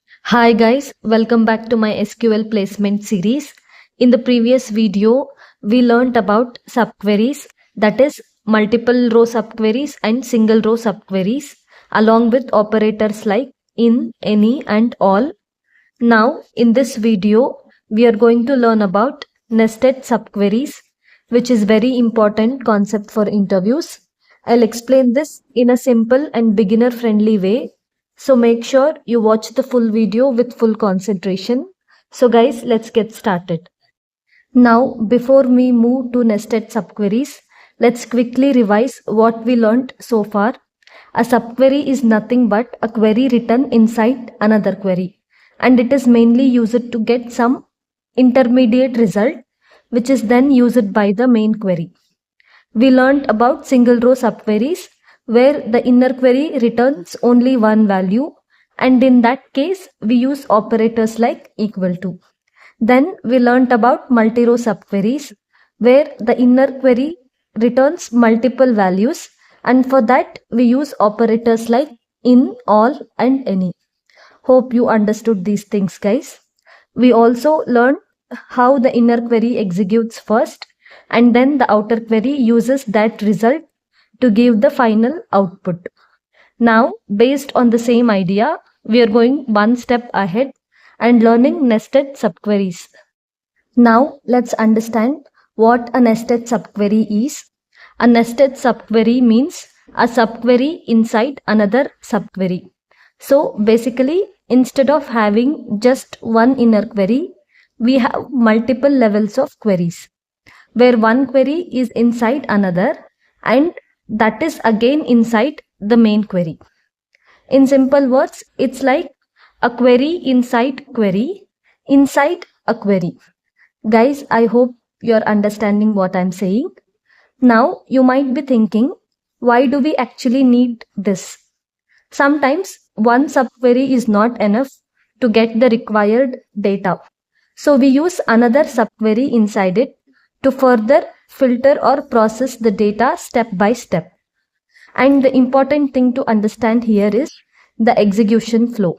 Hi guys, welcome back to my SQL placement series. In the previous video, we learnt about subqueries, that is multiple row subqueries and single row subqueries, along with operators like in, any and all. Now in this video, we are going to learn about nested subqueries, which is very important concept for interviews. I'll explain this in a simple and beginner friendly way, so make sure you watch the full video with full concentration. So guys, let's get started. Now, before we move to nested subqueries, let's quickly revise what we learned so far. A subquery is nothing but a query written inside another query, and it is mainly used to get some intermediate result, which is then used by the main query. We learned about single row subqueries where the inner query returns only one value, and in that case we use operators like equal to. Then we learnt about multi-row subqueries where the inner query returns multiple values, and for that we use operators like in, all and any. Hope you understood these things guys. We also learned how the inner query executes first and then the outer query uses that result to give the final output. Now, based on the same idea, we are going one step ahead and learning nested subqueries. Now, let's understand what a nested subquery is. A nested subquery means a subquery inside another subquery. So, basically, instead of having just one inner query, we have multiple levels of queries, where one query is inside another and that is again inside the main query. In simple words, it's like a query inside a query. Guys, I hope you're understanding what I'm saying. Now, you might be thinking, why do we actually need this? Sometimes one subquery is not enough to get the required data. So we use another subquery inside it to further filter or process the data step by step. And the important thing to understand here is the execution flow.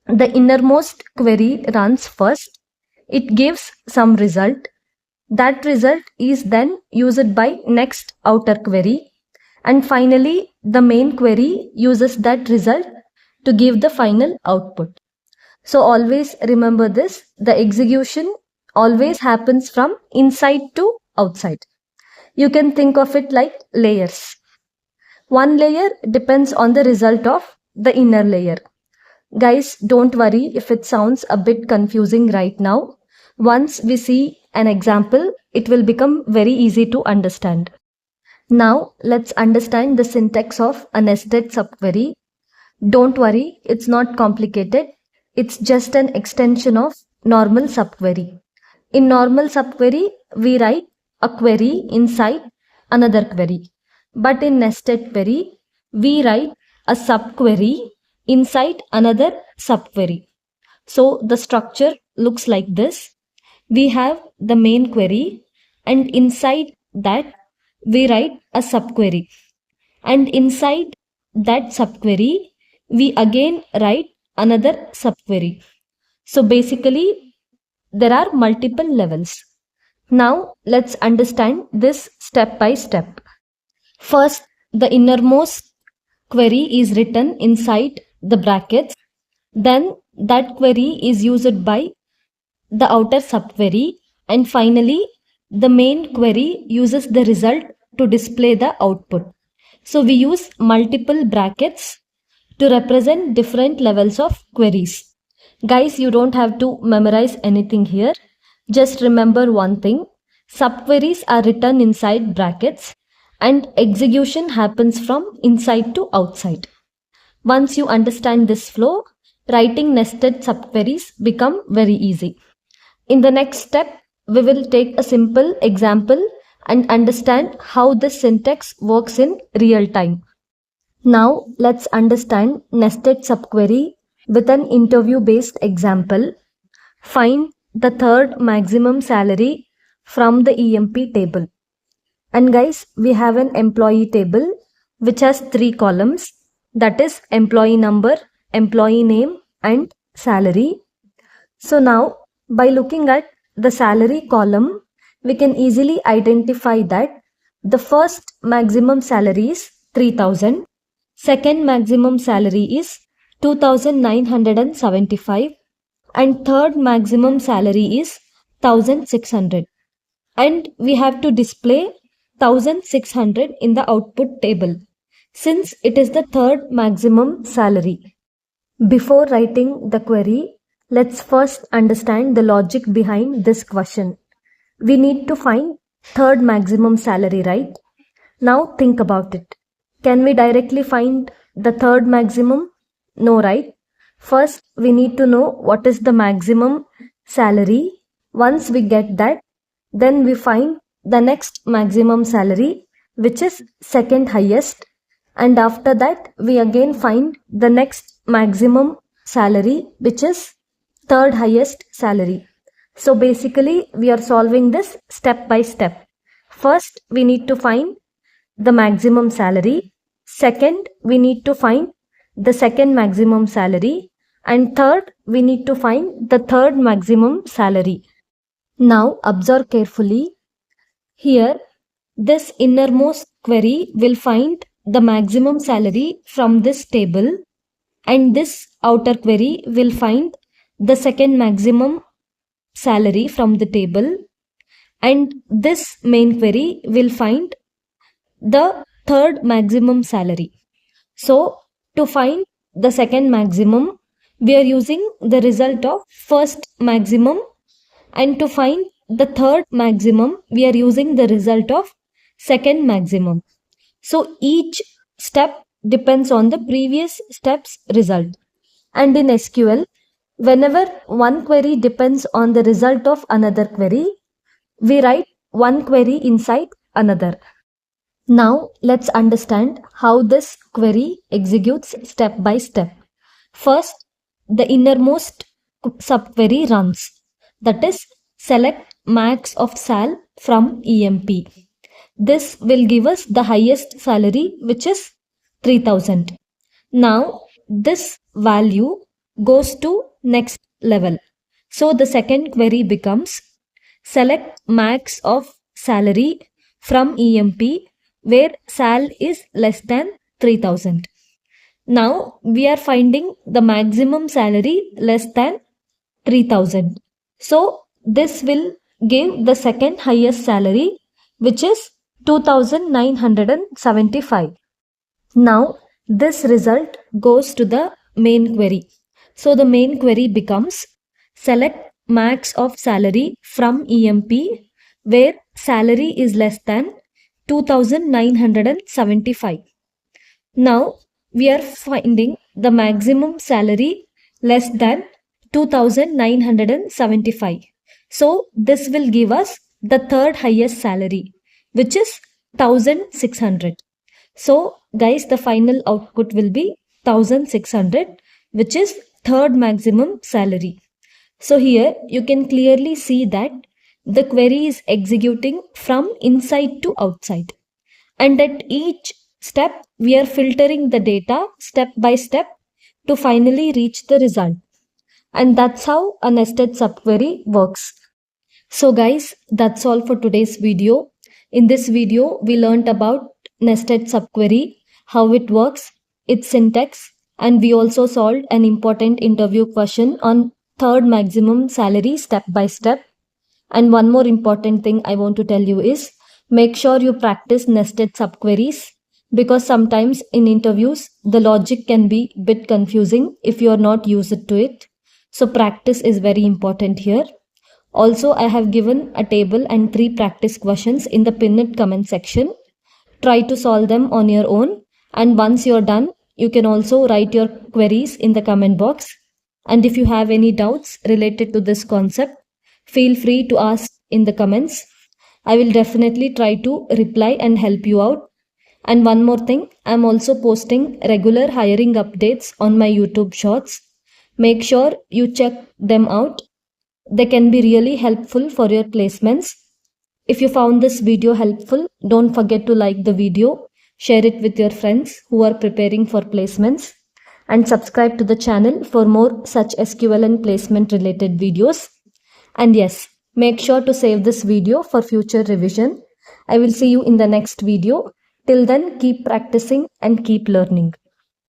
The innermost query runs first. It gives some result. That result is then used by next outer query. And finally, the main query uses that result to give the final output. So always remember this, the execution always happens from inside to outside. You can think of it like layers. One layer depends on the result of the inner layer. Guys, don't worry if it sounds a bit confusing right now. Once we see an example, it will become very easy to understand. Now, let's understand the syntax of a nested subquery. Don't worry, it's not complicated. It's just an extension of normal subquery. In normal subquery, we write a query inside another query. But in nested query, we write a subquery inside another subquery. So the structure looks like this. We have the main query and inside that we write a subquery. And inside that subquery, we again write another subquery. So basically, there are multiple levels. Now let's understand this step by step. First, the innermost query is written inside the brackets. Then that query is used by the outer subquery. And finally, the main query uses the result to display the output. So we use multiple brackets to represent different levels of queries. Guys, you don't have to memorize anything here. Just remember one thing. Subqueries are written inside brackets and execution happens from inside to outside. Once you understand this flow, writing nested subqueries become very easy. In the next step, we will take a simple example and understand how this syntax works in real time. Now let's understand nested subquery with an interview based example. Find the third maximum salary from the EMP table. And guys, we have an employee table which has 3 columns, that is employee number, employee name and salary. So now by looking at the salary column, we can easily identify that the first maximum salary is 3000, second maximum salary is 2975, and third maximum salary is 1600. And we have to display 1600 in the output table since it is the third maximum salary. Before writing the query, let's first understand the logic behind this question. We need to find third maximum salary, right? Now think about it. Can we directly find the third maximum? No, right? First, we need to know what is the maximum salary. Once we get that, then we find the next maximum salary, which is second highest. And after that, we again find the next maximum salary, which is third highest salary. So basically, we are solving this step by step. First, we need to find the maximum salary. Second, we need to find the second maximum salary. And third, we need to find the third maximum salary. Now observe carefully. Here, this innermost query will find the maximum salary from this table, and this outer query will find the second maximum salary from the table, and this main query will find the third maximum salary. So to find the second maximum, we are using the result of first maximum, and to find the third maximum, we are using the result of second maximum. So each step depends on the previous step's result. And in SQL, whenever one query depends on the result of another query, we write one query inside another. Now let's understand how this query executes step by step. First, the innermost subquery runs, that is, select max of sal from EMP. This will give us the highest salary, which is 3000. Now this value goes to next level. So the second query becomes select max of salary from EMP where sal is less than 3000. Now we are finding the maximum salary less than 3000. So this will give the second highest salary, which is 2975. Now this result goes to the main query. So the main query becomes select max of salary from EMP where salary is less than 2975. Now we are finding the maximum salary less than 2975. So this will give us the third highest salary, which is 1600. So guys, the final output will be 1600, which is third maximum salary. So here you can clearly see that the query is executing from inside to outside. And at each step, we are filtering the data step by step to finally reach the result. And that's how a nested subquery works. So guys, that's all for today's video. In this video, we learned about nested subquery, how it works, its syntax, and we also solved an important interview question on third maximum salary step by step. And one more important thing I want to tell you is make sure you practice nested subqueries, because sometimes in interviews the logic can be a bit confusing if you are not used to it. So practice is very important here. Also, I have given a table and 3 practice questions in the pinned comment section. Try to solve them on your own, and once you're done, you can also write your queries in the comment box. And if you have any doubts related to this concept, feel free to ask in the comments. I will definitely try to reply and help you out. And one more thing, I'm also posting regular hiring updates on my YouTube shorts. Make sure you check them out. They can be really helpful for your placements. If you found this video helpful, don't forget to like the video, share it with your friends who are preparing for placements. and subscribe to the channel for more such SQL and placement related videos. And yes, make sure to save this video for future revision. I will see you in the next video. Till then, keep practicing and keep learning.